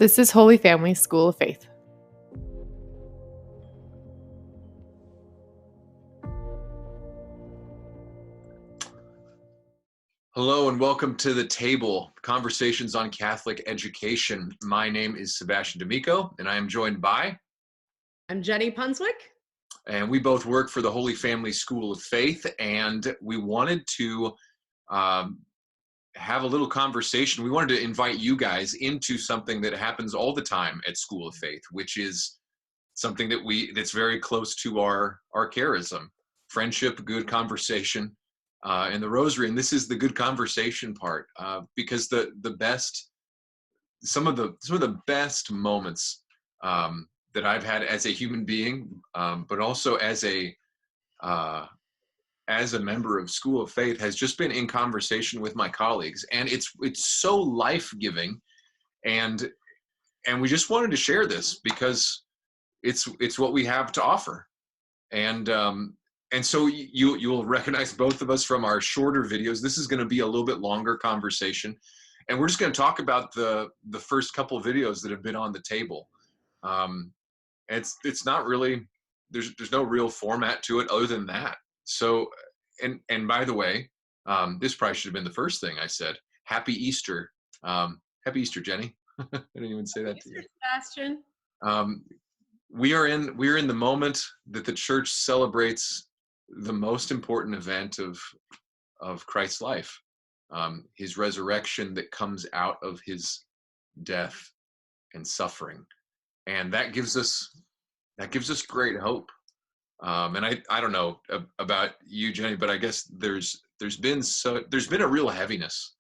This is Holy Family School of Faith. Hello and welcome to The Table, Conversations on Catholic Education. My name is Sebastian D'Amico and I am joined by... I'm Jenny Punswick. And we both work for the Holy Family School of Faith, and we wanted to have a little conversation. We wanted to invite you guys into something that happens all the time at School of Faith, which is something that's very close to our charism: friendship, good conversation, and the rosary. And this is the good conversation part, because some of the best moments that I've had as a human being, but also as a member of School of Faith, has just been in conversation with my colleagues, and it's so life-giving, and we just wanted to share this because it's what we have to offer. And so you'll recognize both of us from our shorter videos. This is going to be a little bit longer conversation, and we're just going to talk about the first couple of videos that have been on the table. It's not really, there's no real format to it other than that. So, and by the way, this probably should have been the first thing I said. Happy Easter. Happy Easter, Jenny. I didn't even say that to you. Sebastian. We are in the moment that the church celebrates the most important event of Christ's life, his resurrection that comes out of his death and suffering, and that gives us great hope. And I don't know about you, Jenny, but I guess there's been a real heaviness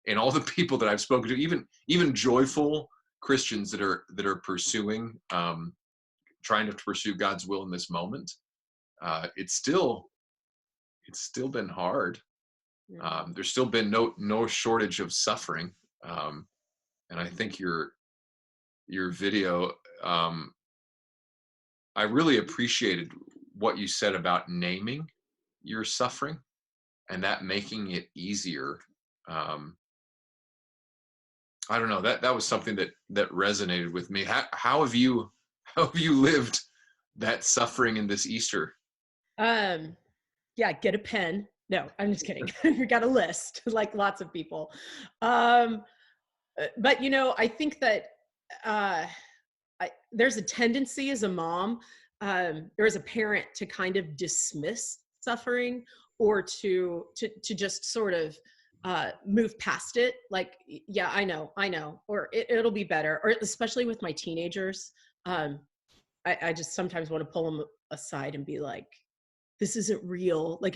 in all the people that I've spoken to, even joyful Christians that are pursuing, trying to pursue God's will in this moment. It's still been hard. There's still been no shortage of suffering, and I think your video, I really appreciated what you said about naming your suffering and that making it easier. I don't know, that was something that resonated with me. How have you lived that suffering in this Easter? Yeah, get a pen. No, I'm just kidding. We got a list, like lots of people. But I think that there's a tendency as a mom, or as a parent, to kind of dismiss suffering, or to just sort of move past it. Like, yeah, I know, or it'll be better. Or especially with my teenagers, I just sometimes want to pull them aside and be like, this isn't real. Like,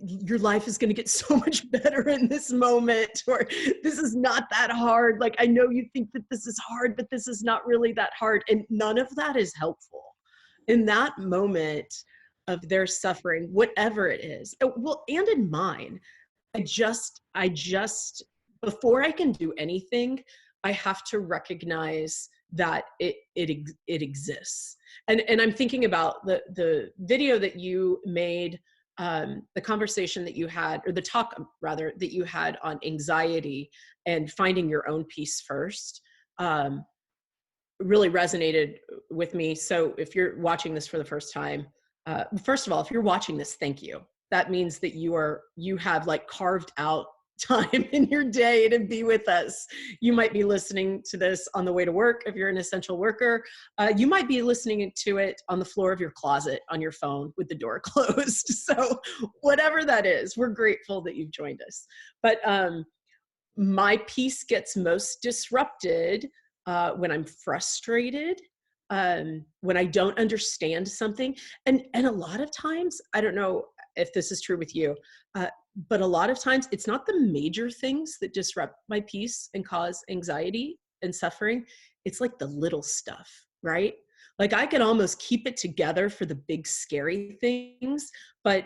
your life is gonna get so much better in this moment, or this is not that hard. Like, I know you think that this is hard, but this is not really that hard. And none of that is helpful in that moment of their suffering, whatever it is. Well, and in mine, I just, before I can do anything, I have to recognize that it exists. And I'm thinking about the video that you made, the conversation that you had, or the talk rather, that you had on anxiety and finding your own peace first, really resonated with me. So if you're watching this for the first time, first of all, if you're watching this, thank you. That means that you have like carved out time in your day to be with us. You might be listening to this on the way to work if you're an essential worker. You might be listening to it on the floor of your closet on your phone with the door closed. So whatever that is, we're grateful that you've joined us. But my peace gets most disrupted when I'm frustrated, when I don't understand something. And a lot of times, I don't know if this is true with you, but a lot of times it's not the major things that disrupt my peace and cause anxiety and suffering. It's like the little stuff, right? Like, I can almost keep it together for the big scary things, but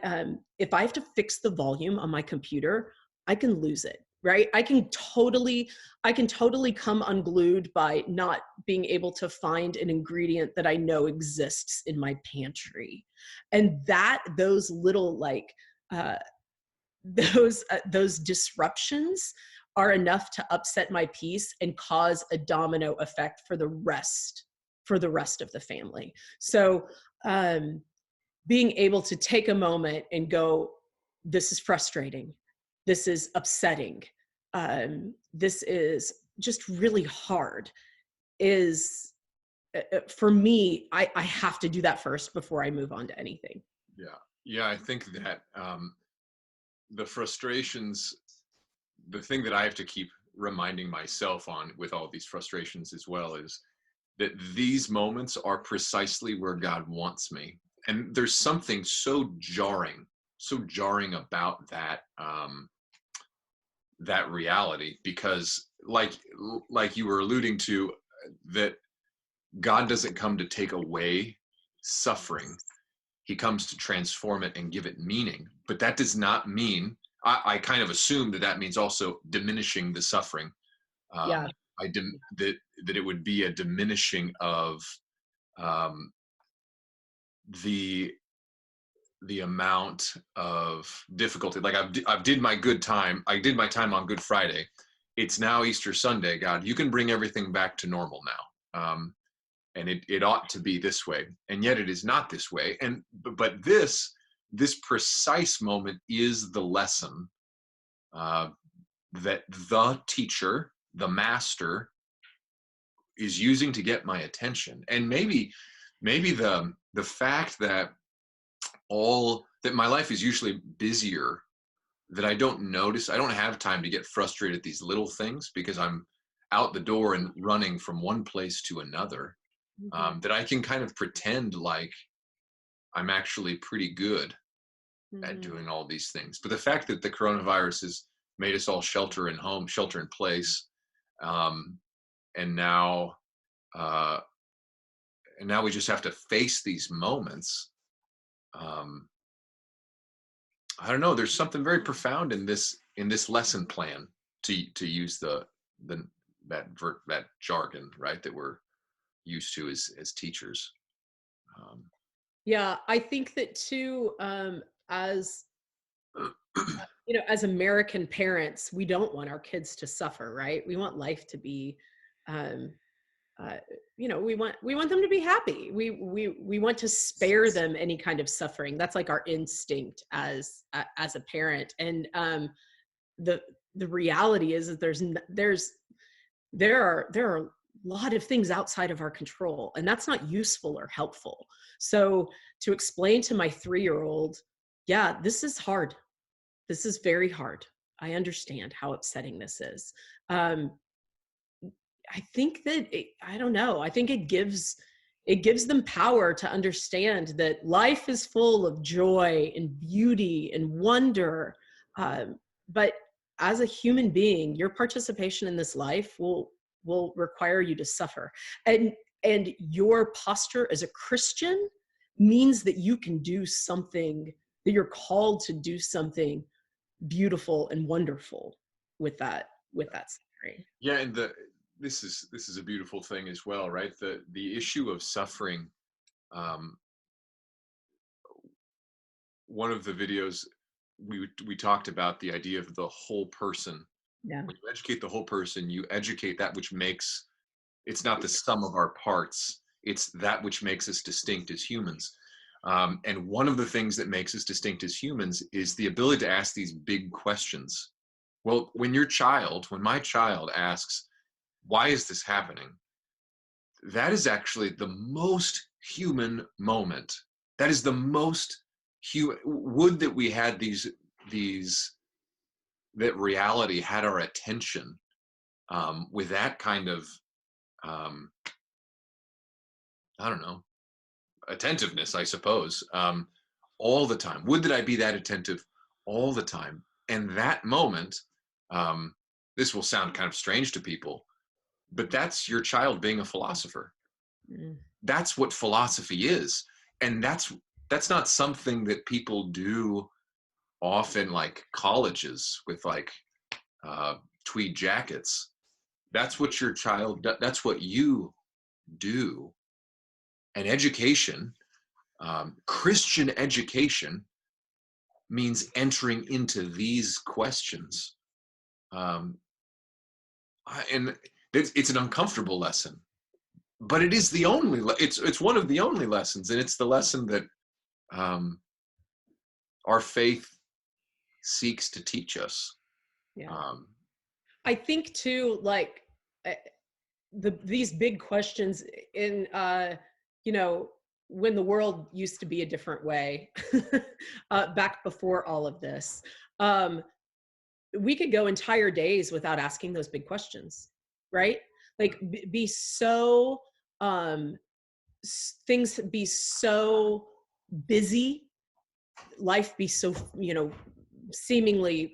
if I have to fix the volume on my computer, I can lose it, right? I can totally come unglued by not being able to find an ingredient that I know exists in my pantry. And those little, like, those disruptions are enough to upset my peace and cause a domino effect for the rest of the family. So being able to take a moment and go, this is frustrating, this is upsetting, this is just really hard, is for me, I have to do that first before I move on to anything. Yeah, I think that the frustrations, the thing that I have to keep reminding myself on with all these frustrations as well, is that these moments are precisely where God wants me. And there's something so jarring about that, that reality, because like you were alluding to, that God doesn't come to take away suffering. He comes to transform it and give it meaning. But that does not mean, I kind of assume that means also diminishing the suffering. Yeah. That it would be a diminishing of the amount of difficulty. Like I did my time on Good Friday. It's now Easter Sunday. God, you can bring everything back to normal now. And it ought to be this way, and yet it is not this way. But this precise moment is the lesson that the teacher, the master, is using to get my attention. And maybe the fact that my life is usually busier, that I don't have time to get frustrated at these little things, because I'm out the door and running from one place to another. That I can kind of pretend like I'm actually pretty good at doing all these things. But the fact that the coronavirus has made us all shelter in place, and now we just have to face these moments. I don't know. There's something very profound in this lesson plan, to use that jargon, right, that we're used to as teachers. Yeah, I think that too, as as American parents, we don't want our kids to suffer, right? We want life to be, we want them to be happy. We want to spare them any kind of suffering. That's like our instinct as a parent. And the reality is that there are a lot of things outside of our control, and that's not useful or helpful. So to explain to my 3-year-old, yeah, this is hard. This is very hard. I understand how upsetting this is. I think that I don't know. I think it gives them power to understand that life is full of joy and beauty and wonder. But as a human being, your participation in this life will require you to suffer. And your posture as a Christian means that you can do something, that you're called to do something beautiful and wonderful with that suffering. Yeah, and this is a beautiful thing as well, right? The issue of suffering. One of the videos we talked about the idea of the whole person. Yeah. When you educate the whole person, you educate that which makes, it's not the sum of our parts, it's that which makes us distinct as humans. And one of the things that makes us distinct as humans is the ability to ask these big questions. Well, when my child asks, why is this happening? That is actually the most human moment. That is the most human. Would that we had that reality had our attention, with that kind of, I don't know, attentiveness, I suppose, all the time. Would that I be that attentive all the time? And that moment, this will sound kind of strange to people, but that's your child being a philosopher. That's what philosophy is. And that's not something that people do often, like colleges with like tweed jackets. That's what your child, that's what you do. And education, Christian education, means entering into these questions. and it's an uncomfortable lesson, but it is the only, it's one of the only lessons. And it's the lesson that our faith seeks to teach us. Yeah. I think too, like these big questions in, when the world used to be a different way, back before all of this, we could go entire days without asking those big questions, right? Like be so, things be so busy, life be so, seemingly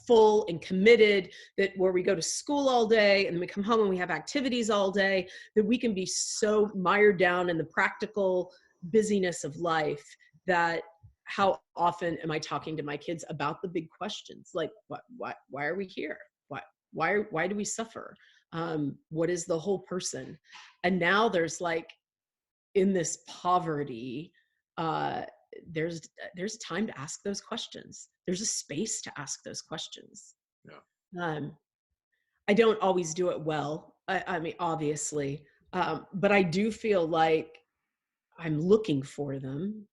full and committed, that where we go to school all day and then we come home and we have activities all day, that we can be so mired down in the practical busyness of life that how often am I talking to my kids about the big questions? Like, why are we here? Why do we suffer? What is the whole person? And now there's like, in this poverty, there's time to ask those questions. There's a space to ask those questions. Yeah. I don't always do it well. I mean, obviously, but I do feel like I'm looking for them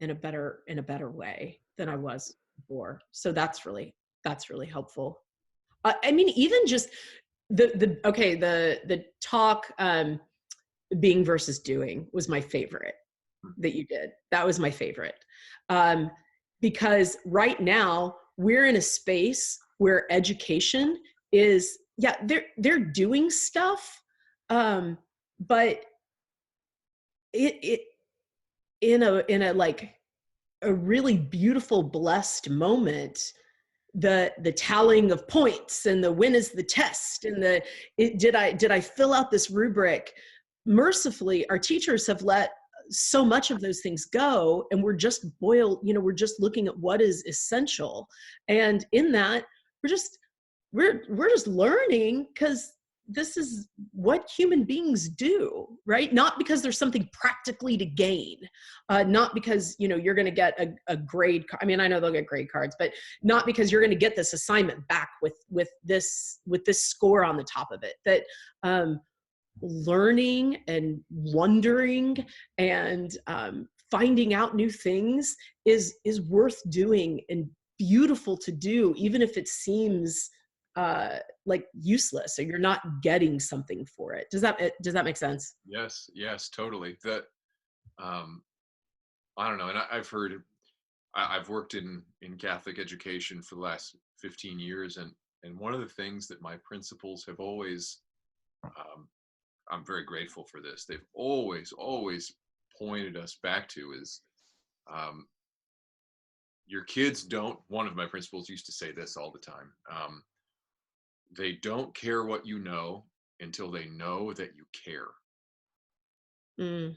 in a better way than I was before. So that's really helpful. I mean, even just the talk, being versus doing was my favorite that you did. That was my favorite. Because right now we're in a space where education is, they're doing stuff. But it in a like a really beautiful, blessed moment, the tallying of points and the when is the test and did I fill out this rubric? Mercifully, our teachers have let so much of those things go, and we're just we're just looking at what is essential. And in that, we're just learning, because this is what human beings do, right? Not because there's something practically to gain, not because, you're going to get a grade. I mean, I know they'll get grade cards, but not because you're going to get this assignment back with this score on the top of it. That learning and wondering and finding out new things is worth doing and beautiful to do, even if it seems like useless or you're not getting something for it. Does that make sense? Yes, totally. That I don't know, and I've worked in Catholic education for the last 15 years, and one of the things that my principals have always, I'm very grateful for this, they've always pointed us back to is, your kids don't, one of my principals used to say this all the time, they don't care what you know until they know that you care. They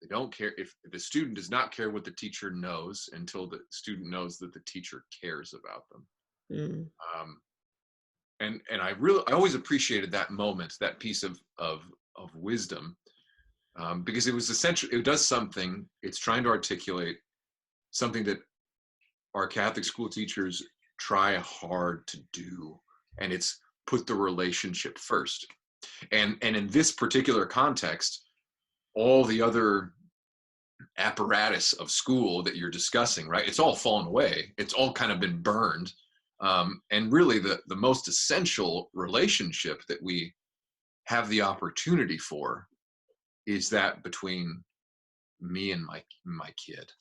don't care if the student does not care what the teacher knows until the student knows that the teacher cares about them. And I always appreciated that moment, that piece of wisdom, because it was essential. It does something. It's trying to articulate something that our Catholic school teachers try hard to do, and it's put the relationship first. And in this particular context, all the other apparatus of school that you're discussing, right? It's all fallen away. It's all kind of been burned. And really the most essential relationship that we have the opportunity for is that between me and my kid,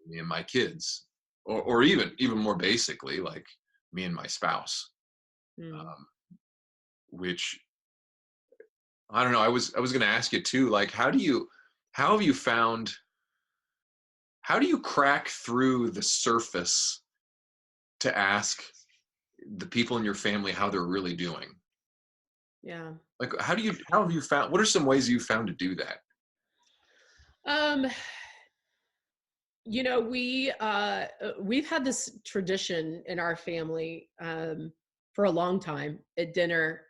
me and my kids, or even more basically, like me and my spouse, which I don't know. I was going to ask you too, like, how do you crack through the surface to ask the people in your family how they're really doing? Yeah. Like, how have you found, what are some ways you've found to do that? We've had this tradition in our family for a long time at dinner.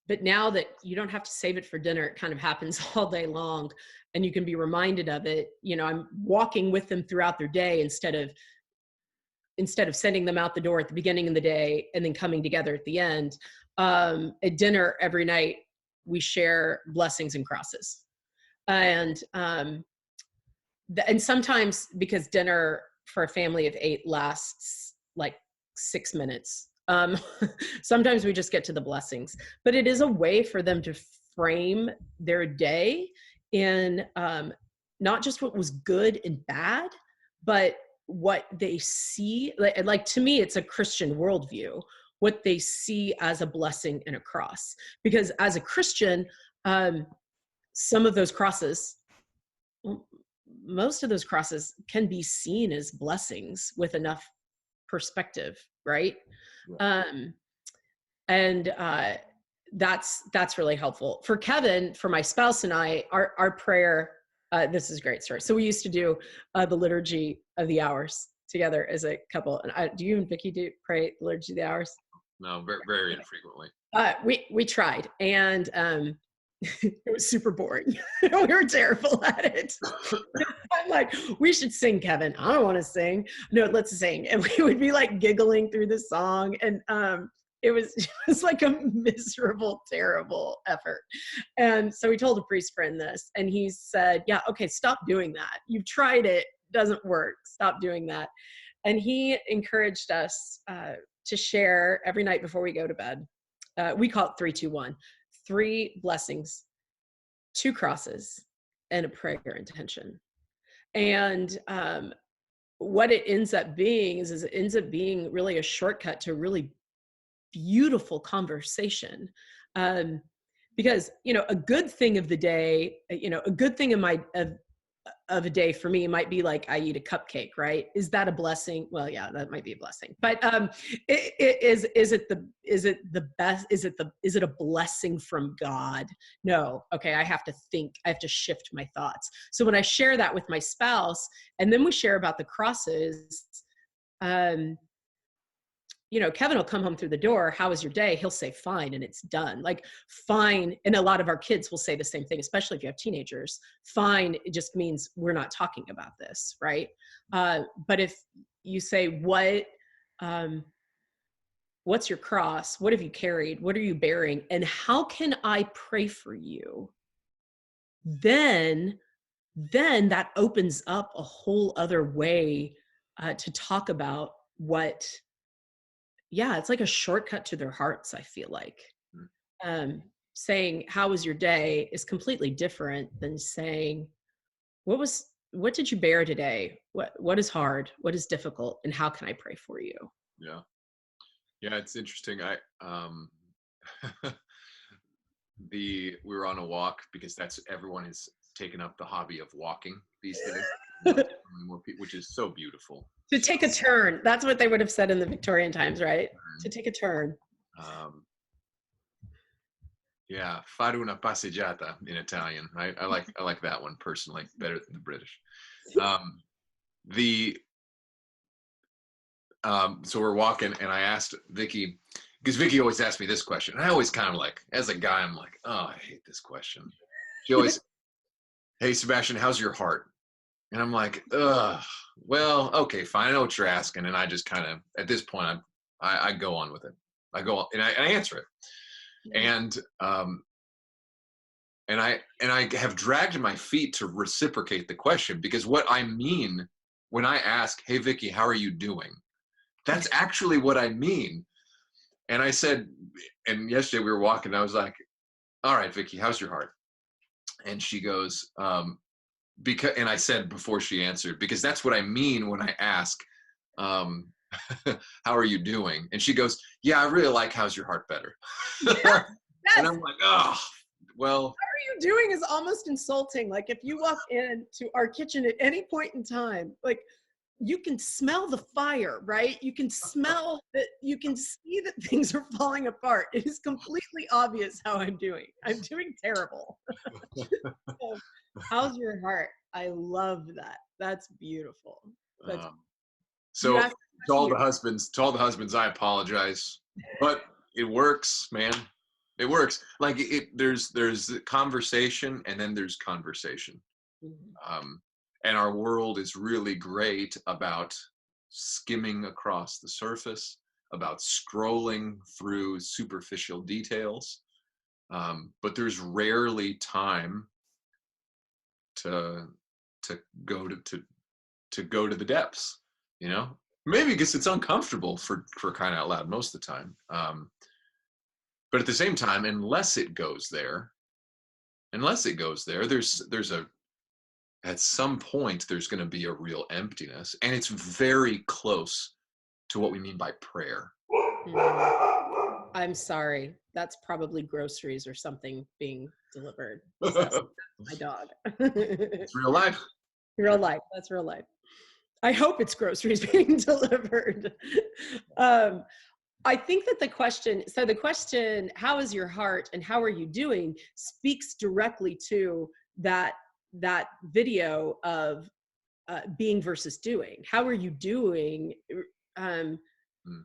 But now that you don't have to save it for dinner, it kind of happens all day long, and you can be reminded of it. I'm walking with them throughout their day instead of sending them out the door at the beginning of the day and then coming together at the end. at dinner every night, we share blessings and crosses. And and sometimes, because dinner for a family of 8 lasts like 6 minutes, sometimes we just get to the blessings. But it is a way for them to frame their day in not just what was good and bad, but what they see. Like to me, it's a Christian worldview, what they see as a blessing and a cross. Because as a Christian, some of those crosses, most of those crosses can be seen as blessings with enough perspective, right? Yeah. And that's really helpful for Kevin. For my spouse and I, our prayer, this is a great story. So we used to do the liturgy of the hours together as a couple. And do you and Vicki pray liturgy of the hours? No, very, very infrequently. We tried, and it was super boring. We were terrible at it. I'm like, we should sing, Kevin. I don't want to sing. No, let's sing. And we would be like giggling through the song. And it was like a miserable, terrible effort. And so we told a priest friend this, and he said, yeah, okay, stop doing that. You've tried it, doesn't work. Stop doing that. And he encouraged us to share every night before we go to bed. We call it 3, 2, 1. 3 blessings, 2 crosses, and a prayer intention. And what it ends up being is it ends up being really a shortcut to really beautiful conversation. Because, a good thing of the day, a good thing of a day for me might be like I eat a cupcake, right? Is that a blessing? Well, yeah, that might be a blessing. But is it the best? Is it a blessing from God? No. Okay, I have to think. I have to shift my thoughts. So when I share that with my spouse, and then we share about the crosses, Kevin will come home through the door. How was your day? He'll say fine, and it's done. Like fine. And a lot of our kids will say the same thing, especially if you have teenagers. Fine, it just means we're not talking about this, right? But if you say, what's your cross? What have you carried? What are you bearing? And how can I pray for you? Then that opens up a whole other way to talk about what. Yeah, it's like a shortcut to their hearts, I feel like. Saying, how was your day is completely different than saying, what did you bear today? What is hard? What is difficult? And how can I pray for you? Yeah. Yeah, it's interesting. We were on a walk because everyone has taken up the hobby of walking these days. More people, which is so beautiful. To take a turn. That's what they would have said in the Victorian times, right? To take a turn. Yeah, fare una passeggiata in Italian. I like that one personally better than the British. So we're walking, and I asked Vicki, because Vicki always asks me this question, and I always kind of like, as a guy, I'm like, oh, I hate this question. She always, hey, Sebastian, how's your heart? And I'm like, well, okay, fine. I know what you're asking. And I just kind of, at this point, I go on with it. I go on, and I answer it. And I have dragged my feet to reciprocate the question, because what I mean when I ask, hey, Vicki, how are you doing? That's actually what I mean. And I said, and yesterday we were walking, and I was like, all right, Vicki, how's your heart? And she goes, and I said before she answered, because that's what I mean when I ask, how are you doing? And she goes, yeah, I really like how's your heart better. Yes. And I'm like, oh, well. How are you doing is almost insulting. Like if you walk into our kitchen at any point in time, like you can smell the fire, right? You can smell that, you can see that things are falling apart. It is completely obvious how I'm doing. I'm doing terrible. So, how's your heart? I love that. That's beautiful. So to all the husbands, I apologize, but it works, man. It works. Like there's conversation, and then there's conversation. Mm-hmm. And our world is really great about skimming across the surface, about scrolling through superficial details, but there's rarely time to go to the depths, you know. Maybe because it's uncomfortable for crying out loud most of the time. But at the same time, unless it goes there, there's at some point there's going to be a real emptiness, and it's very close to what we mean by prayer. I'm sorry. That's probably groceries or something being delivered. So, that's my dog. It's real life. Real life. That's real life. I hope it's groceries being delivered. I think that the question, how is your heart and how are you doing, speaks directly to that video of being versus doing. How are you doing?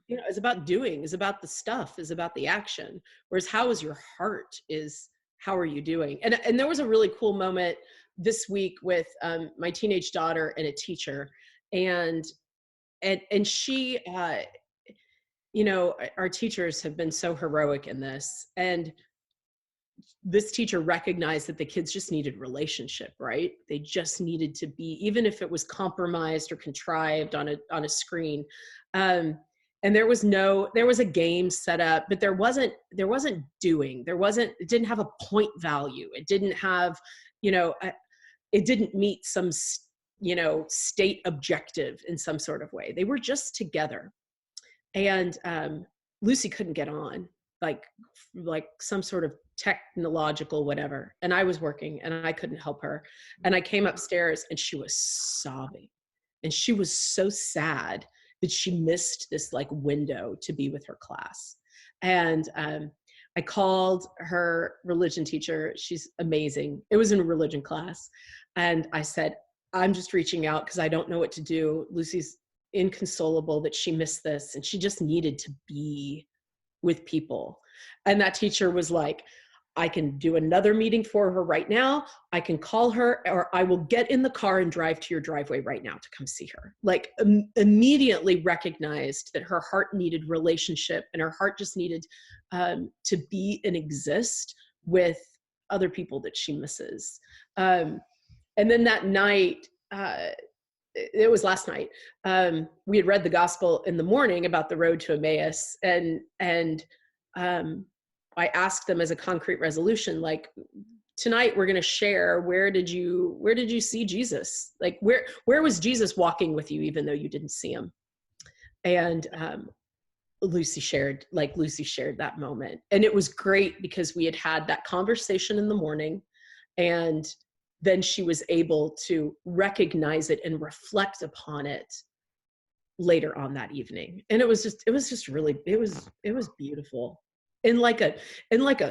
It's about doing, is about the stuff, is about the action. Whereas how is your heart is how are you doing? And there was a really cool moment this week with my teenage daughter and a teacher, and she, our teachers have been so heroic in this, and this teacher recognized that the kids just needed relationship, right? They just needed to be, even if it was compromised or contrived on a screen. And there was a game set up, but there wasn't doing. It didn't have a point value. It didn't have, it didn't meet some, state objective in some sort of way. They were just together. And Lucy couldn't get on, like some sort of technological whatever. And I was working and I couldn't help her. And I came upstairs and she was sobbing. And she was so sad that she missed this like window to be with her class. And I called her religion teacher. She's amazing. It was in a religion class. And I said, I'm just reaching out because I don't know what to do. Lucy's inconsolable that she missed this, and she just needed to be with people. And that teacher was like, I can do another meeting for her right now. I can call her, or I will get in the car and drive to your driveway right now to come see her. Like immediately recognized that her heart needed relationship, and her heart just needed to be and exist with other people that she misses. And then that night, it was last night, we had read the gospel in the morning about the road to Emmaus, and I asked them as a concrete resolution, like, tonight we're going to share, where did you see Jesus? Like, where was Jesus walking with you, even though you didn't see him? And Lucy shared that moment. And it was great because we had that conversation in the morning, and then she was able to recognize it and reflect upon it later on that evening. And it was beautiful. In like a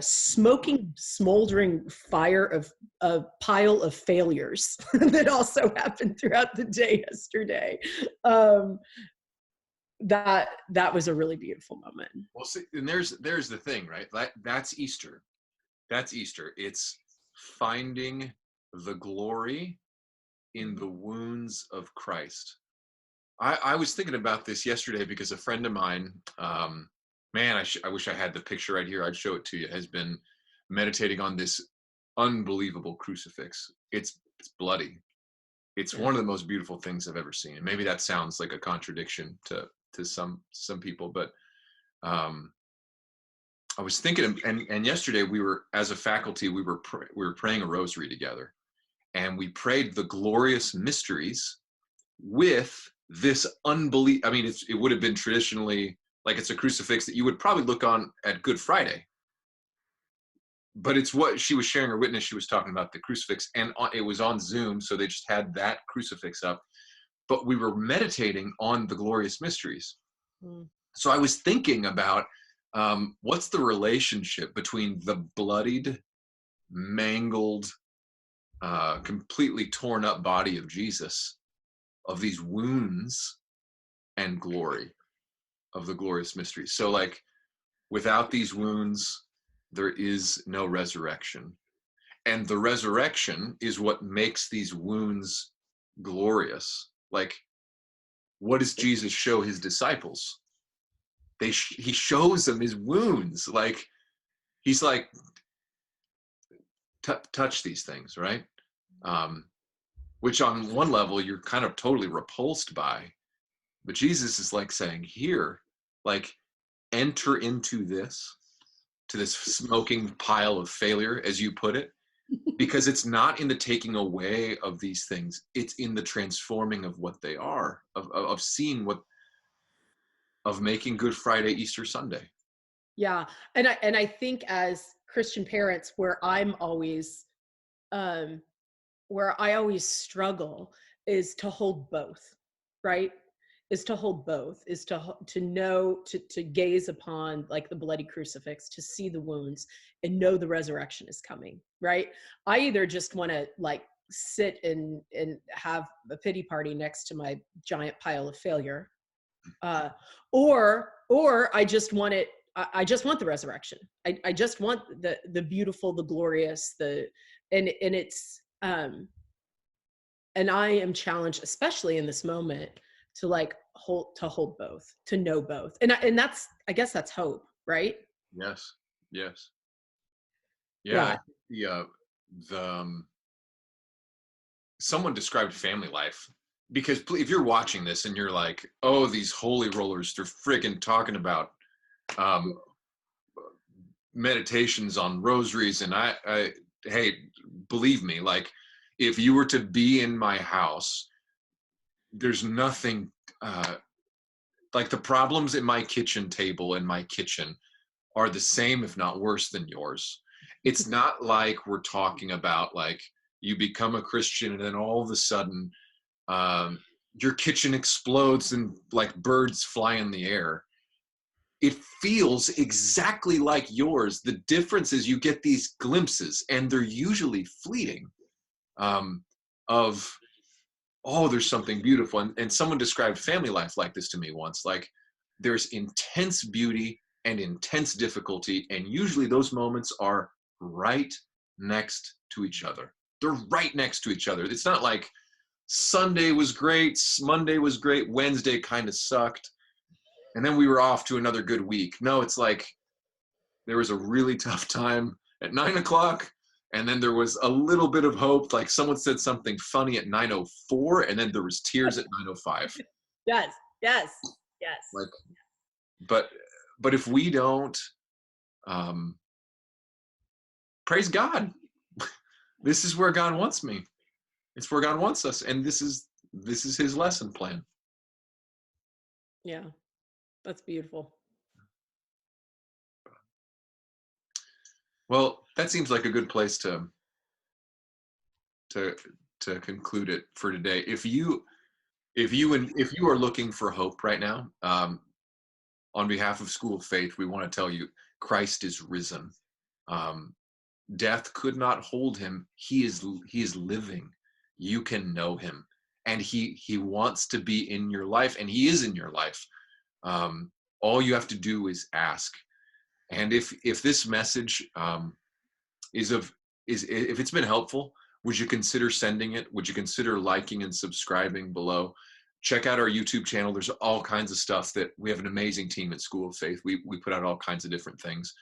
smoking, smoldering fire of a pile of failures that also happened throughout the day yesterday. That was a really beautiful moment. Well, see, and there's the thing, right? That's Easter. That's Easter. It's finding the glory in the wounds of Christ. I was thinking about this yesterday because a friend of mine, man, I wish I had the picture right here. I'd show it to you. Has been meditating on this unbelievable crucifix. It's bloody. It's one of the most beautiful things I've ever seen. And maybe that sounds like a contradiction to some people, but I was thinking, and yesterday we were, as a faculty, we were praying a rosary together, and we prayed the glorious mysteries with this unbelievable. I mean, it would have been traditionally, like, it's a crucifix that you would probably look on at Good Friday. But it's what she was sharing her witness. She was talking about the crucifix, and it was on Zoom, so they just had that crucifix up. But we were meditating on the glorious mysteries. So I was thinking about what's the relationship between the bloodied, mangled, completely torn up body of Jesus, of these wounds, and glory of the glorious mysteries. So, like, without these wounds, there is no resurrection. And the resurrection is what makes these wounds glorious. Like, what does Jesus show his disciples? he shows them his wounds. Like, he's like, touch these things, right? Which on one level you're kind of totally repulsed by, but Jesus is like saying, here, like, enter into this, to this smoking pile of failure, as you put it, because it's not in the taking away of these things, it's in the transforming of what they are, of seeing of making Good Friday Easter Sunday. Yeah. And I think as Christian parents, where I always struggle is to hold both, right? Is to hold both, is to know, to gaze upon like the bloody crucifix, to see the wounds and know the resurrection is coming, right? I either just want to like sit and have a pity party next to my giant pile of failure, or I just want it. I just want the resurrection. I just want the beautiful, the glorious, and it's and I am challenged, especially in this moment, to like hold both, to know both, and that's, I guess that's hope, right? Yes. Yeah. Someone described family life, because if you're watching this and you're like, oh, these holy rollers, they're freaking talking about meditations on rosaries, and I hey, believe me, like, if you were to be in my house, there's nothing like the problems in my kitchen table and my kitchen are the same, if not worse than yours. It's not like we're talking about like you become a Christian and then all of a sudden your kitchen explodes and like birds fly in the air. It feels exactly like yours. The difference is you get these glimpses, and they're usually fleeting, of, oh, there's something beautiful. And someone described family life like this to me once, like, there's intense beauty and intense difficulty, and usually those moments are right next to each other. They're right next to each other. It's not like Sunday was great, Monday was great, Wednesday kind of sucked, and then we were off to another good week. No, it's like there was a really tough time at 9 o'clock, and then there was a little bit of hope, like someone said something funny at 9:04, and then there was tears at 9:05. Yes. Like, but if we don't, praise God, this is where God wants me. It's where God wants us, and this is his lesson plan. Yeah, that's beautiful. Well, that seems like a good place to conclude it for today. If you are looking for hope right now, on behalf of School of Faith, we want to tell you Christ is risen. Death could not hold him. He is living. You can know him, and he wants to be in your life, and he is in your life. All you have to do is ask. And if this message if it's been helpful, would you consider sending it? Would you consider liking and subscribing below? Check out our YouTube channel. There's all kinds of stuff that we have an amazing team at School of Faith. We put out all kinds of different things.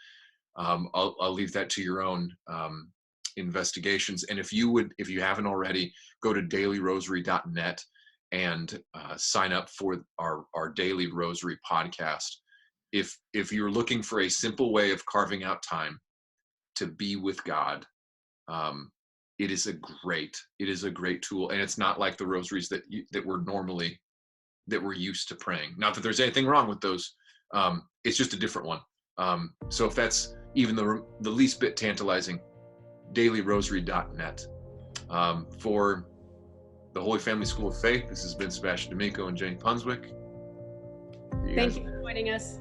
I'll leave that to your own investigations. And if you haven't already, go to dailyrosary.net and sign up for our daily rosary podcast. If you're looking for a simple way of carving out time to be with God, it is a great tool. And it's not like the rosaries that we're used to praying. Not that there's anything wrong with those. It's just a different one. So if that's even the least bit tantalizing, dailyrosary.net. For the Holy Family School of Faith, this has been Sebastian D'Amico and Jenny Punswick. Thank you for joining us.